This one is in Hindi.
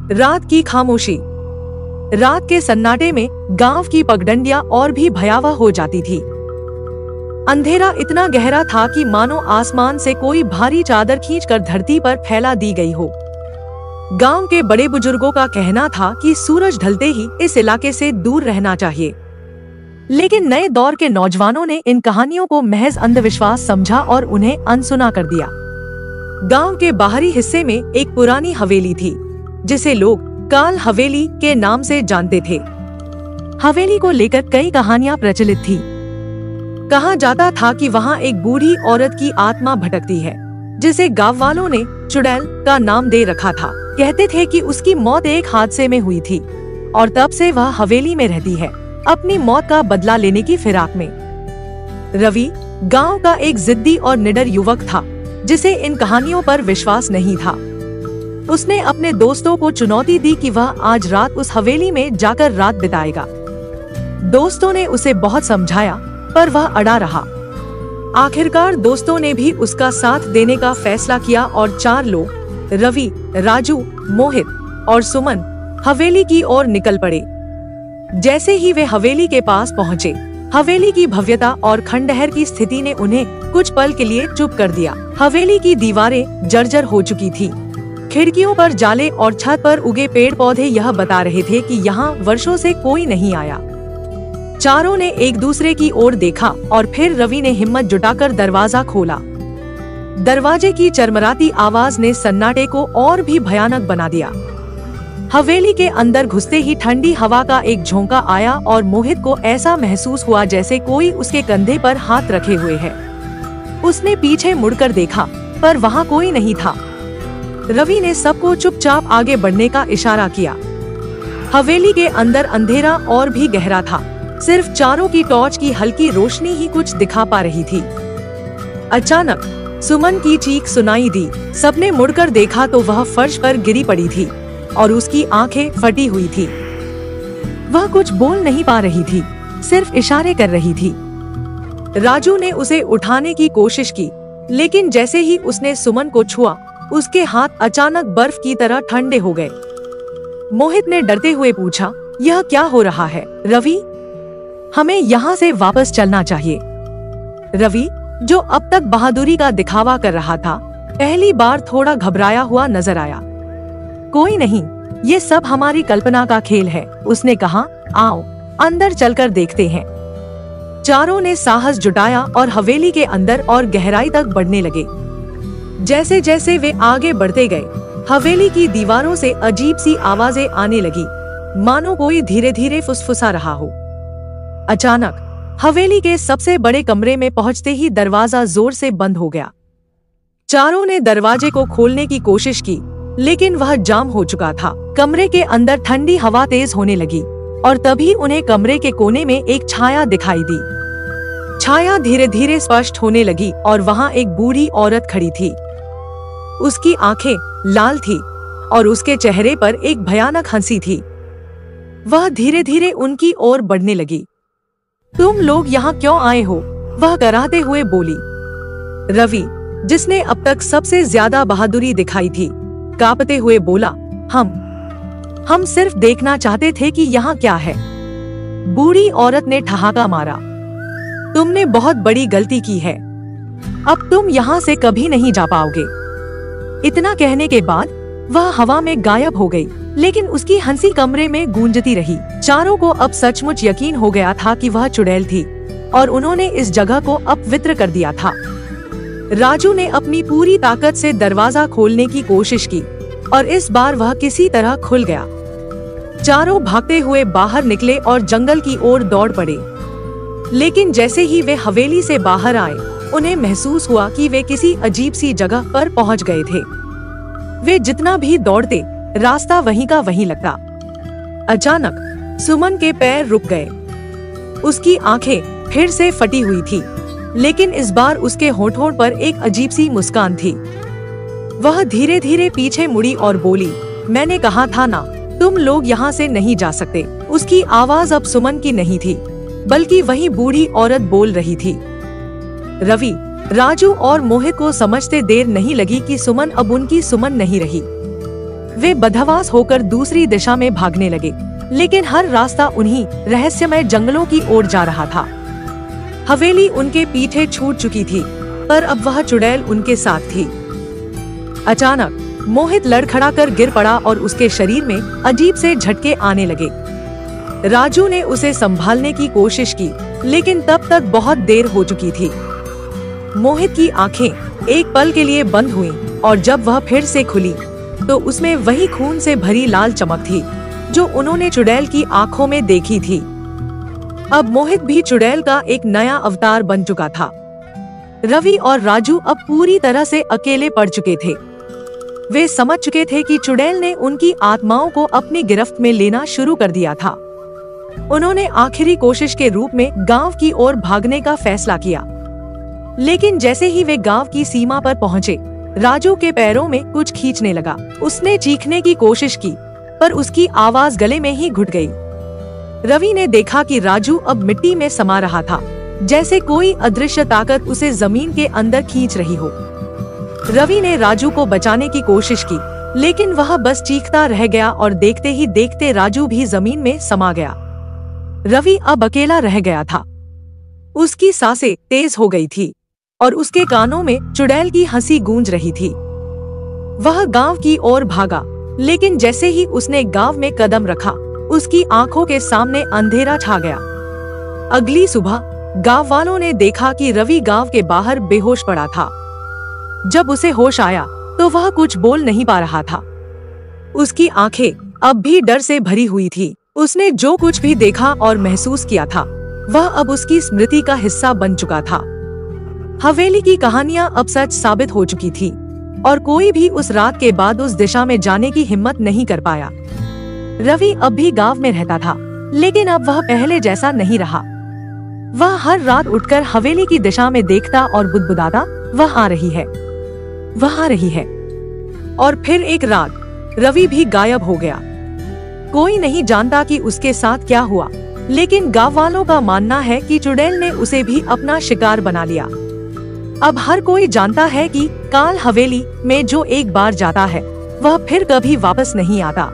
रात की खामोशी। रात के सन्नाटे में गांव की पगडंडियां और भी भयावह हो जाती थी। अंधेरा इतना गहरा था कि मानो आसमान से कोई भारी चादर खींचकर धरती पर फैला दी गई हो। गांव के बड़े बुजुर्गों का कहना था कि सूरज ढलते ही इस इलाके से दूर रहना चाहिए, लेकिन नए दौर के नौजवानों ने इन कहानियों को महज अंधविश्वास समझा और उन्हें अनसुना कर दिया। गांव के बाहरी हिस्से में एक पुरानी हवेली थी, जिसे लोग काल हवेली के नाम से जानते थे। हवेली को लेकर कई कहानियां प्रचलित थी। कहा जाता था कि वहां एक बूढ़ी औरत की आत्मा भटकती है, जिसे गांव वालों ने चुड़ैल का नाम दे रखा था। कहते थे कि उसकी मौत एक हादसे में हुई थी और तब से वह हवेली में रहती है, अपनी मौत का बदला लेने की फिराक में। रवि गांव का एक जिद्दी और निडर युवक था, जिसे इन कहानियों पर विश्वास नहीं था। उसने अपने दोस्तों को चुनौती दी कि वह आज रात उस हवेली में जाकर रात बिताएगा। दोस्तों ने उसे बहुत समझाया, पर वह अड़ा रहा। आखिरकार दोस्तों ने भी उसका साथ देने का फैसला किया और 4 लोग, रवि, राजू, मोहित और सुमन, हवेली की ओर निकल पड़े। जैसे ही वे हवेली के पास पहुँचे, हवेली की भव्यता और खंडहर की स्थिति ने उन्हें कुछ पल के लिए चुप कर दिया। हवेली की दीवारें जर्जर हो चुकी थी। खिड़कियों पर जाले और छत पर उगे पेड़ पौधे यह बता रहे थे कि यहाँ वर्षों से कोई नहीं आया। चारों ने एक दूसरे की ओर देखा और फिर रवि ने हिम्मत जुटाकर दरवाजा खोला। दरवाजे की चरमराती आवाज ने सन्नाटे को और भी भयानक बना दिया। हवेली के अंदर घुसते ही ठंडी हवा का एक झोंका आया और मोहित को ऐसा महसूस हुआ जैसे कोई उसके कंधे पर हाथ रखे हुए है। उसने पीछे मुड़कर देखा, पर वहाँ कोई नहीं था। रवि ने सबको चुपचाप आगे बढ़ने का इशारा किया। हवेली के अंदर अंधेरा और भी गहरा था। सिर्फ चारों की टॉर्च की हल्की रोशनी ही कुछ दिखा पा रही थी। अचानक सुमन की चीख सुनाई दी। सबने मुड़कर देखा तो वह फर्श पर गिरी पड़ी थी और उसकी आंखें फटी हुई थी। वह कुछ बोल नहीं पा रही थी, सिर्फ इशारे कर रही थी। राजू ने उसे उठाने की कोशिश की, लेकिन जैसे ही उसने सुमन को छुआ, उसके हाथ अचानक बर्फ की तरह ठंडे हो गए। मोहित ने डरते हुए पूछा, यह क्या हो रहा है? रवि, हमें यहाँ से वापस चलना चाहिए। रवि, जो अब तक बहादुरी का दिखावा कर रहा था, पहली बार थोड़ा घबराया हुआ नजर आया। कोई नहीं, ये सब हमारी कल्पना का खेल है, उसने कहा। आओ अंदर चलकर देखते हैं। चारों ने साहस जुटाया और हवेली के अंदर और गहराई तक बढ़ने लगे। जैसे जैसे वे आगे बढ़ते गए, हवेली की दीवारों से अजीब सी आवाजें आने लगी, मानो कोई धीरे धीरे फुसफुसा रहा हो। अचानक हवेली के सबसे बड़े कमरे में पहुंचते ही दरवाजा जोर से बंद हो गया। चारों ने दरवाजे को खोलने की कोशिश की, लेकिन वह जाम हो चुका था। कमरे के अंदर ठंडी हवा तेज होने लगी और तभी उन्हें कमरे के कोने में एक छाया दिखाई दी। छाया धीरे धीरे स्पष्ट होने लगी और वहाँ एक बूढ़ी औरत खड़ी थी। उसकी आंखें लाल थी और उसके चेहरे पर एक भयानक हंसी थी। वह धीरे धीरे उनकी ओर बढ़ने लगी। तुम लोग यहाँ क्यों आए हो? वह कराहते हुए बोली। रवि, जिसने अब तक सबसे ज्यादा बहादुरी दिखाई थी, कांपते हुए बोला, हम सिर्फ देखना चाहते थे कि यहाँ क्या है। बूढ़ी औरत ने ठहाका मारा। तुमने बहुत बड़ी गलती की है, अब तुम यहाँ से कभी नहीं जा पाओगे। इतना कहने के बाद वह हवा में गायब हो गई, लेकिन उसकी हंसी कमरे में गूंजती रही। चारों को अब सचमुच यकीन हो गया था कि वह चुड़ैल थी और उन्होंने इस जगह को अपवित्र कर दिया था। राजू ने अपनी पूरी ताकत से दरवाजा खोलने की कोशिश की और इस बार वह किसी तरह खुल गया। चारों भागते हुए बाहर निकले और जंगल की ओर दौड़ पड़े। लेकिन जैसे ही वे हवेली से बाहर आए, उन्हें महसूस हुआ कि वे किसी अजीब सी जगह पर पहुंच गए थे। वे जितना भी दौड़ते, रास्ता वहीं का वहीं लगता। अचानक सुमन के पैर रुक गए। उसकी आंखें फिर से फटी हुई थी, लेकिन इस बार उसके होठों पर एक अजीब सी मुस्कान थी। वह धीरे धीरे पीछे मुड़ी और बोली, मैंने कहा था ना, तुम लोग यहाँ से नहीं जा सकते। उसकी आवाज अब सुमन की नहीं थी, बल्कि वही बूढ़ी औरत बोल रही थी। रवि, राजू और मोहित को समझते देर नहीं लगी कि सुमन अब उनकी सुमन नहीं रही। वे बदहवास होकर दूसरी दिशा में भागने लगे, लेकिन हर रास्ता उन्हीं रहस्यमय जंगलों की ओर जा रहा था। हवेली उनके पीछे छूट चुकी थी, पर अब वह चुड़ैल उनके साथ थी। अचानक मोहित लड़खड़ाकर गिर पड़ा और उसके शरीर में अजीब से झटके आने लगे। राजू ने उसे संभालने की कोशिश की, लेकिन तब तक बहुत देर हो चुकी थी। मोहित की आंखें एक पल के लिए बंद हुईं, और जब वह फिर से खुली तो उसमें वही खून से भरी लाल चमक थी जो उन्होंने चुड़ैल की आंखों में देखी थी। अब मोहित भी चुड़ैल का एक नया अवतार बन चुका था। रवि और राजू अब पूरी तरह से अकेले पड़ चुके थे। वे समझ चुके थे कि चुड़ैल ने उनकी आत्माओं को अपनी गिरफ्त में लेना शुरू कर दिया था। उन्होंने आखिरी कोशिश के रूप में गांव की ओर भागने का फैसला किया, लेकिन जैसे ही वे गांव की सीमा पर पहुंचे, राजू के पैरों में कुछ खींचने लगा। उसने चीखने की कोशिश की, पर उसकी आवाज गले में ही घुट गई। रवि ने देखा कि राजू अब मिट्टी में समा रहा था, जैसे कोई अदृश्य ताकत उसे जमीन के अंदर खींच रही हो। रवि ने राजू को बचाने की कोशिश की, लेकिन वह बस चीखता रह गया और देखते ही देखते राजू भी जमीन में समा गया। रवि अब अकेला रह गया था। उसकी सांसें तेज हो गई थी और उसके कानों में चुड़ैल की हंसी गूंज रही थी। वह गांव की ओर भागा, लेकिन जैसे ही उसने गांव में कदम रखा, उसकी आंखों के सामने अंधेरा छा गया। अगली सुबह गांव वालों ने देखा कि रवि गांव के बाहर बेहोश पड़ा था। जब उसे होश आया तो वह कुछ बोल नहीं पा रहा था। उसकी आंखें अब भी डर से भरी हुई थी। उसने जो कुछ भी देखा और महसूस किया था, वह अब उसकी स्मृति का हिस्सा बन चुका था। हवेली की कहानियां अब सच साबित हो चुकी थी, और कोई भी उस रात के बाद उस दिशा में जाने की हिम्मत नहीं कर पाया। रवि अब भी गांव में रहता था, लेकिन अब वह पहले जैसा नहीं रहा। वह हर रात उठकर हवेली की दिशा में देखता और बुदबुदाता, वह आ रही है, वह आ रही है। और फिर एक रात रवि भी गायब हो गया। कोई नहीं जानता कि उसके साथ क्या हुआ, लेकिन गांव वालों का मानना है कि चुड़ैल ने उसे भी अपना शिकार बना लिया। अब हर कोई जानता है कि काल हवेली में जो एक बार जाता है, वह फिर कभी वापस नहीं आता।